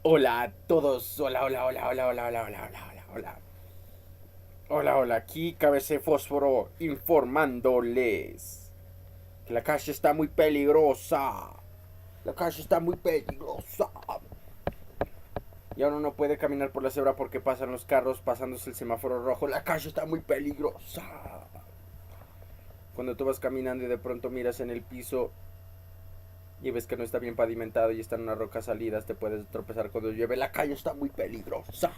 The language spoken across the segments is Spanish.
Hola a todos, hola, hola, hola, hola, hola, hola, hola, hola, hola, hola. Hola, hola, aquí Cabece Fósforo informándoles que la calle está muy peligrosa. La calle está muy peligrosa. Ya uno no puede caminar por la cebra porque pasan los carros pasándose el semáforo rojo. La calle está muy peligrosa. Cuando tú vas caminando y de pronto miras en el piso y ves que no está bien pavimentado y están unas rocas salidas, te puedes tropezar cuando llueve. La calle está muy peligrosa.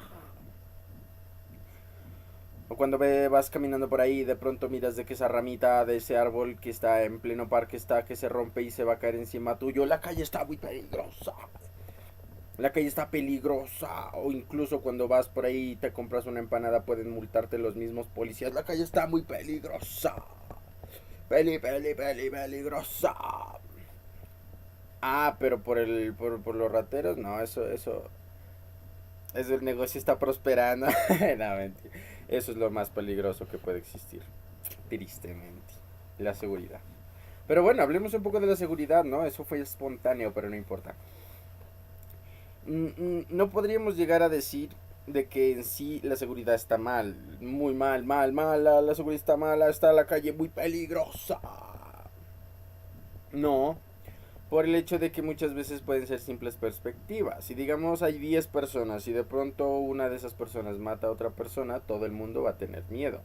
O cuando vas caminando por ahí y de pronto miras de que esa ramita de ese árbol que está en pleno parque está que se rompe y se va a caer encima tuyo. La calle está muy peligrosa. La calle está peligrosa. O incluso cuando vas por ahí y te compras una empanada pueden multarte los mismos policías. La calle está muy peligrosa. Peligrosa. Ah, pero por los rateros, no, eso el negocio está prosperando. No, mentira. Eso es lo más peligroso que puede existir. Tristemente. La seguridad. Pero bueno, hablemos un poco de la seguridad, ¿no? Eso fue espontáneo, pero no importa. No podríamos llegar a decir de que en sí la seguridad está mal. Muy mal, mal, mala. La seguridad está mala. Está la calle muy peligrosa. No, por el hecho de que muchas veces pueden ser simples perspectivas. Si digamos hay 10 personas y de pronto una de esas personas mata a otra persona, todo el mundo va a tener miedo.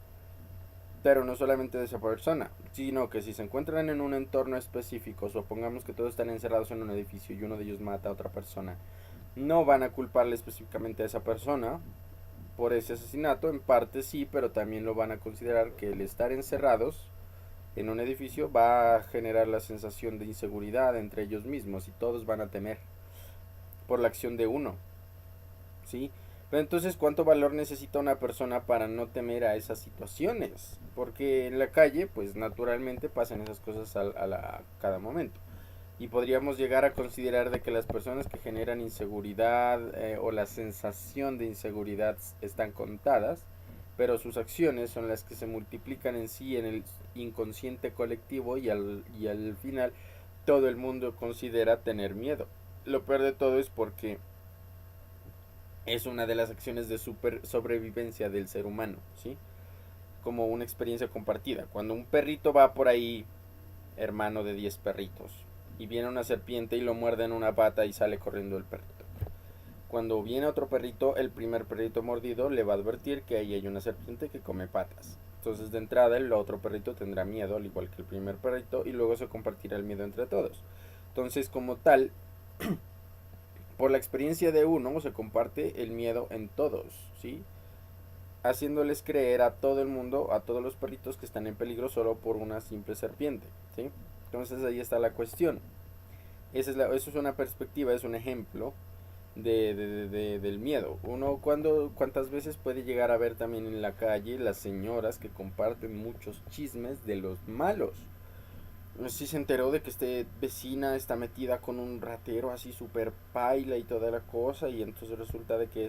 Pero no solamente de esa persona, sino que si se encuentran en un entorno específico, supongamos que todos están encerrados en un edificio y uno de ellos mata a otra persona, no van a culparle específicamente a esa persona por ese asesinato, en parte sí, pero también lo van a considerar que el estar encerrados en un edificio va a generar la sensación de inseguridad entre ellos mismos y todos van a temer por la acción de uno, ¿sí? Pero entonces, ¿cuánto valor necesita una persona para no temer a esas situaciones? Porque en la calle, pues naturalmente pasan esas cosas a cada momento. Y podríamos llegar a considerar de que las personas que generan inseguridad o la sensación de inseguridad están contadas, pero sus acciones son las que se multiplican en sí en el inconsciente colectivo y al final todo el mundo considera tener miedo. Lo peor de todo es porque es una de las acciones de sobrevivencia del ser humano, ¿sí? Como una experiencia compartida. Cuando un perrito va por ahí, hermano de 10 perritos, y viene una serpiente y lo muerde en una pata y sale corriendo el perrito. Cuando viene otro perrito, el primer perrito mordido le va a advertir que ahí hay una serpiente que come patas. Entonces de entrada el otro perrito tendrá miedo, al igual que el primer perrito, y luego se compartirá el miedo entre todos. Entonces como tal, por la experiencia de uno se comparte el miedo en todos, ¿sí? Haciéndoles creer a todo el mundo, a todos los perritos que están en peligro solo por una simple serpiente, ¿sí? Entonces ahí está la cuestión. Eso es una perspectiva, es un ejemplo del miedo. ¿Cuántas veces puede llegar a ver también en la calle las señoras que comparten muchos chismes de los malos? No sé si se enteró de que este vecina está metida con un ratero así super paila y toda la cosa, y entonces resulta de que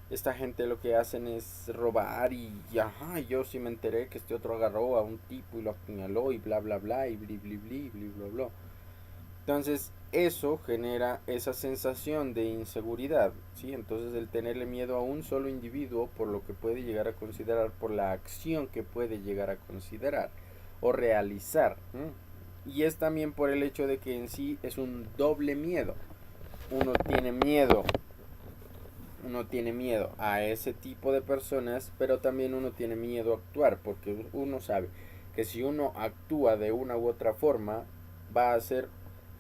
esta gente lo que hacen es robar y ajá, yo sí me enteré que este otro agarró a un tipo y lo apuñaló y bla bla bla y bli bli bli bli bla bla. Entonces eso genera esa sensación de inseguridad, ¿sí? Entonces el tenerle miedo a un solo individuo por lo que puede llegar a considerar, por la acción que puede llegar a considerar o realizar. Y es también por el hecho de que en sí es un doble miedo. Uno tiene miedo, uno tiene miedo a ese tipo de personas, pero también uno tiene miedo a actuar, porque uno sabe que si uno actúa de una u otra forma, va a ser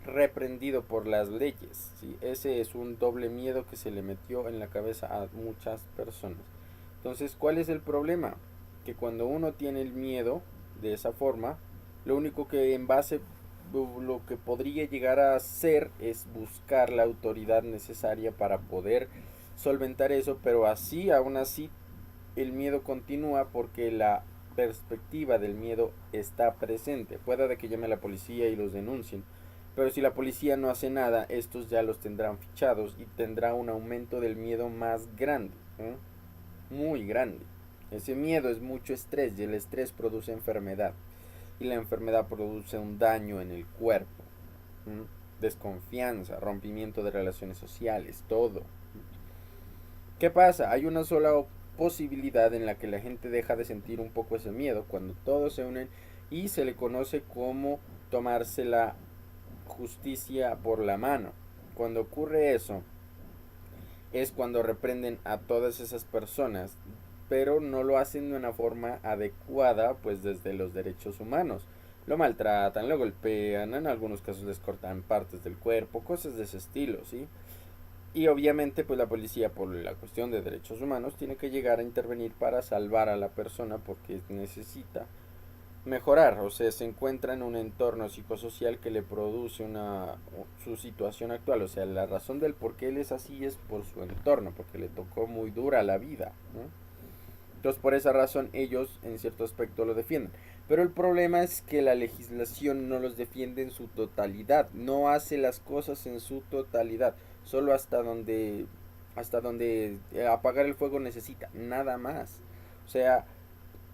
reprendido por las leyes, ¿sí? Ese es un doble miedo que se le metió en la cabeza a muchas personas. Entonces, ¿cuál es el problema? Que cuando uno tiene el miedo de esa forma, lo único que en base lo que podría llegar a hacer es buscar la autoridad necesaria para poder solventar eso, pero así, aún así, el miedo continúa porque la perspectiva del miedo está presente. Puede de que llame a la policía y los denuncien, pero si la policía no hace nada, estos ya los tendrán fichados y tendrá un aumento del miedo más grande, ¿eh? Muy grande. Ese miedo es mucho estrés y el estrés produce enfermedad y la enfermedad produce un daño en el cuerpo. desconfianza, rompimiento de relaciones sociales, todo. ¿Qué pasa? Hay una sola posibilidad en la que la gente deja de sentir un poco ese miedo cuando todos se unen y se le conoce como tomarse la justicia por la mano. Cuando ocurre eso es cuando reprenden a todas esas personas, pero no lo hacen de una forma adecuada, pues desde los derechos humanos. Lo maltratan, lo golpean, en algunos casos les cortan partes del cuerpo, cosas de ese estilo, ¿sí? Y obviamente pues la policía por la cuestión de derechos humanos tiene que llegar a intervenir para salvar a la persona porque necesita mejorar, o sea, se encuentra en un entorno psicosocial que le produce su situación actual, o sea, la razón del por qué él es así es por su entorno, porque le tocó muy dura la vida, ¿no? Entonces, por esa razón ellos en cierto aspecto lo defienden. Pero el problema es que la legislación no los defiende en su totalidad, no hace las cosas en su totalidad, solo hasta donde apagar el fuego necesita, nada más. O sea,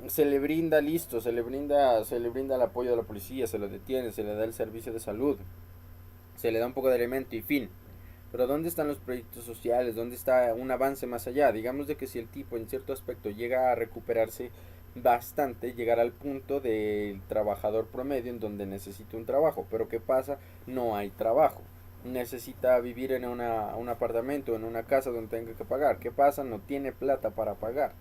se le brinda listo, se le brinda el apoyo de la policía, se lo detiene, se le da el servicio de salud, se le da un poco de elemento y fin. Pero ¿dónde están los proyectos sociales? ¿Dónde está un avance más allá? Digamos de que si el tipo en cierto aspecto llega a recuperarse bastante, llegar al punto del trabajador promedio en donde necesita un trabajo. Pero ¿qué pasa? No hay trabajo. Necesita vivir en un apartamento, en una casa donde tenga que pagar. ¿Qué pasa? No tiene plata para pagar.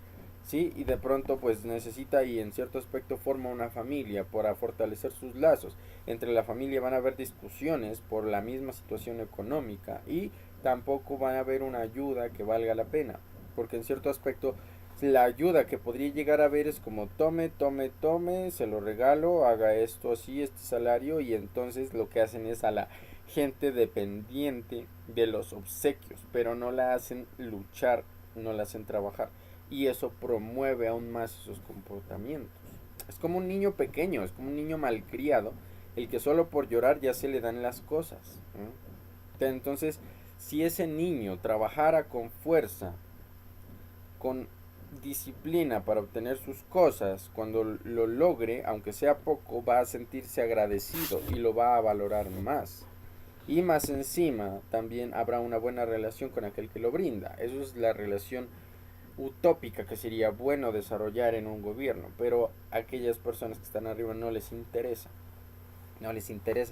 ¿Sí? Y de pronto pues necesita y en cierto aspecto forma una familia para fortalecer sus lazos. Entre la familia van a haber discusiones por la misma situación económica y tampoco va a haber una ayuda que valga la pena. Porque en cierto aspecto la ayuda que podría llegar a haber es como tome, tome, tome, se lo regalo, haga esto así, este salario y entonces lo que hacen es a la gente dependiente de los obsequios, pero no la hacen luchar, no la hacen trabajar y eso promueve aún más esos comportamientos. Es como un niño pequeño, es como un niño malcriado, el que solo por llorar ya se le dan las cosas. Entonces, si ese niño trabajara con fuerza, con disciplina para obtener sus cosas, cuando lo logre, aunque sea poco, va a sentirse agradecido y lo va a valorar más. Y más encima, también habrá una buena relación con aquel que lo brinda. Eso es la relación utópica que sería bueno desarrollar en un gobierno, pero a aquellas personas que están arriba no les interesa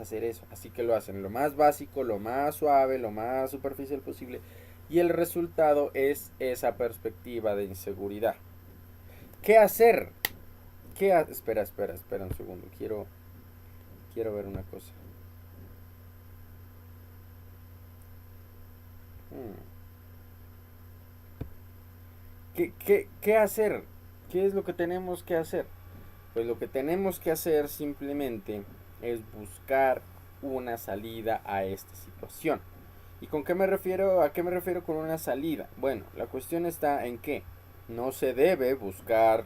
hacer eso, así que lo hacen lo más básico, lo más suave, lo más superficial posible, y el resultado es esa perspectiva de inseguridad. ¿Qué hacer? Espera un segundo, quiero ver una cosa. Hmm. ¿Qué hacer? ¿Qué es lo que tenemos que hacer? Pues lo que tenemos que hacer simplemente es buscar una salida a esta situación. ¿Y con qué me refiero? ¿A qué me refiero con una salida? Bueno, la cuestión está en que no se debe buscar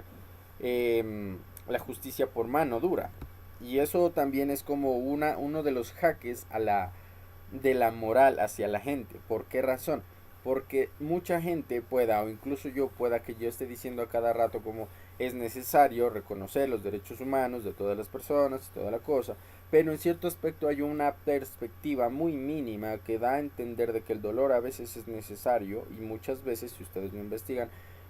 la justicia por mano dura. Y eso también es como uno de los jaques de la moral hacia la gente. ¿Por qué razón? Porque mucha gente pueda, o incluso yo pueda que yo esté diciendo a cada rato como es necesario reconocer los derechos humanos de todas las personas y toda la cosa, pero en cierto aspecto hay una perspectiva muy mínima que da a entender de que el dolor a veces es necesario y muchas veces, si ustedes lo investigan,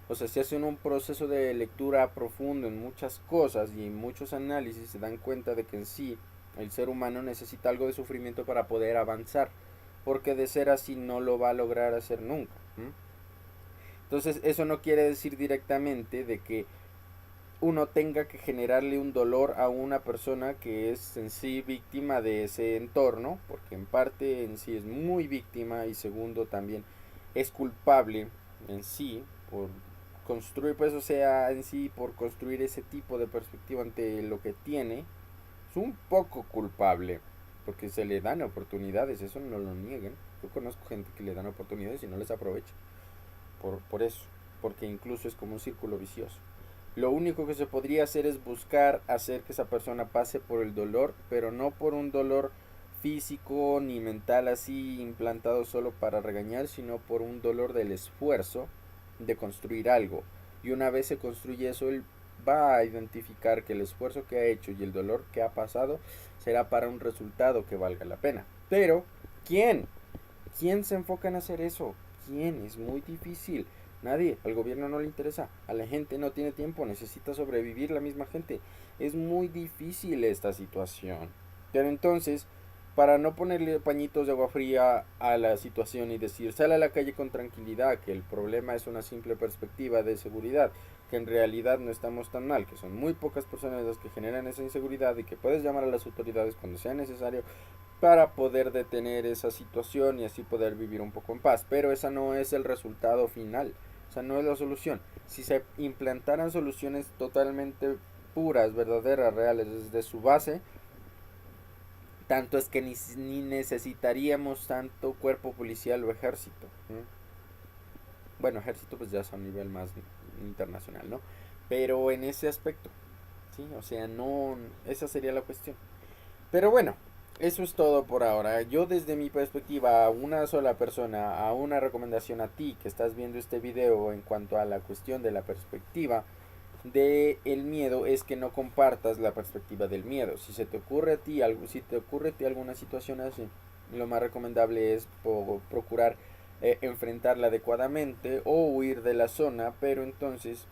o sea, si hacen un proceso de lectura profundo en muchas cosas y en muchos análisis se dan cuenta de que en sí el ser humano necesita algo de sufrimiento para poder avanzar, porque de ser así no lo va a lograr hacer nunca. Entonces eso no quiere decir directamente de que uno tenga que generarle un dolor a una persona que es en sí víctima de ese entorno, porque en parte en sí es muy víctima y segundo también es culpable en sí por construir, pues o sea, en sí por construir ese tipo de perspectiva ante lo que tiene, es un poco culpable, porque se le dan oportunidades, eso no lo nieguen. Yo conozco gente que le dan oportunidades y no les aprovecha, por eso, porque incluso es como un círculo vicioso. Lo único que se podría hacer es buscar hacer que esa persona pase por el dolor, pero no por un dolor físico ni mental así implantado solo para regañar, sino por un dolor del esfuerzo de construir algo. Y una vez se construye eso, él va a identificar que el esfuerzo que ha hecho y el dolor que ha pasado será para un resultado que valga la pena. Pero, ¿quién? ¿Quién se enfoca en hacer eso? ¿Quién? Es muy difícil. Nadie, al gobierno no le interesa, a la gente no tiene tiempo, necesita sobrevivir la misma gente. Es muy difícil esta situación. Pero entonces, para no ponerle pañitos de agua fría a la situación y decir, sal a la calle con tranquilidad, que el problema es una simple perspectiva de seguridad, que en realidad no estamos tan mal, que son muy pocas personas las que generan esa inseguridad y que puedes llamar a las autoridades cuando sea necesario para poder detener esa situación y así poder vivir un poco en paz. Pero esa no es el resultado final, o sea, no es la solución. Si se implantaran soluciones totalmente puras, verdaderas, reales desde su base, tanto es que ni necesitaríamos tanto cuerpo policial o ejército. ¿No? Bueno, ejército pues ya es a un nivel más internacional, ¿no? Pero en ese aspecto, ¿sí? O sea, no, esa sería la cuestión. Pero bueno, eso es todo por ahora. Yo desde mi perspectiva, a una sola persona, a una recomendación a ti que estás viendo este video en cuanto a la cuestión de la perspectiva de el miedo es que no compartas la perspectiva del miedo. Si se te ocurre a ti algo, si te ocurre a ti alguna situación así, lo más recomendable es procurar enfrentarla adecuadamente o huir de la zona, pero entonces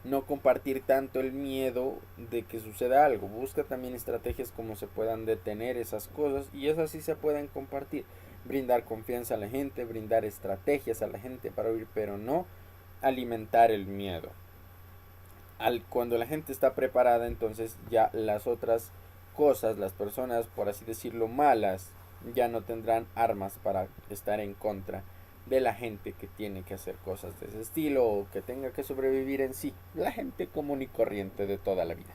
no compartir tanto el miedo de que suceda algo. Busca también estrategias como se puedan detener esas cosas y esas sí se pueden compartir. Brindar confianza a la gente, brindar estrategias a la gente para huir, pero no alimentar el miedo. Cuando la gente está preparada, entonces ya las otras cosas, las personas, por así decirlo, malas, ya no tendrán armas para estar en contra de la gente que tiene que hacer cosas de ese estilo o que tenga que sobrevivir en sí, la gente común y corriente de toda la vida.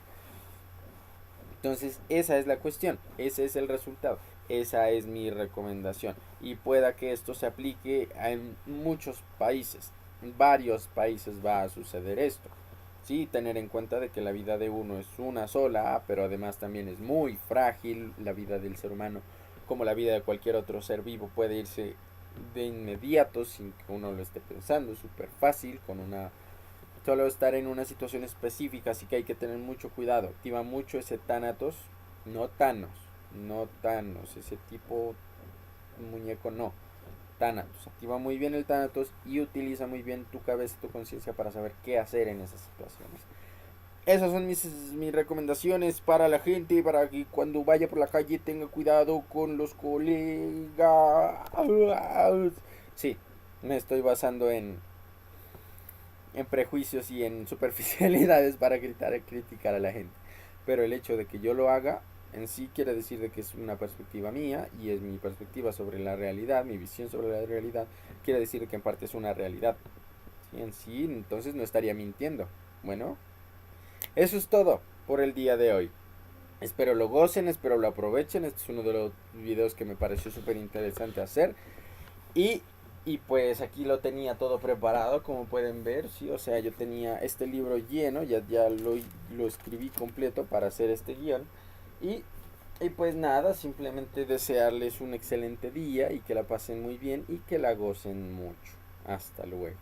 Entonces esa es la cuestión, ese es el resultado, esa es mi recomendación y pueda que esto se aplique en muchos países, en varios países va a suceder esto. Sí, tener en cuenta de que la vida de uno es una sola, pero además también es muy frágil la vida del ser humano, como la vida de cualquier otro ser vivo puede irse de inmediato sin que uno lo esté pensando, súper fácil, con una solo estar en una situación específica, así que hay que tener mucho cuidado. Activa mucho ese Thanatos, no Thanos, no Thanos, ese tipo muñeco no. Thanatos, activa muy bien el Thanatos y utiliza muy bien tu cabeza, tu conciencia para saber qué hacer en esas situaciones. Esas son mis recomendaciones para la gente, para que cuando vaya por la calle tenga cuidado con los colegas. Sí, me estoy basando en prejuicios y en superficialidades para criticar a la gente. Pero el hecho de que yo lo haga en sí quiere decir de que es una perspectiva mía y es mi perspectiva sobre la realidad, mi visión sobre la realidad, quiere decir que en parte es una realidad. ¿Sí? En sí, entonces no estaría mintiendo. Bueno, eso es todo por el día de hoy. Espero lo gocen, espero lo aprovechen. Este es uno de los videos que me pareció súper interesante hacer. Y, y pues aquí lo tenía todo preparado, como pueden ver, sí, o sea, yo tenía este libro lleno, ya lo escribí completo para hacer este guión. Y, y pues nada, simplemente desearles un excelente día y que la pasen muy bien y que la gocen mucho. Hasta luego.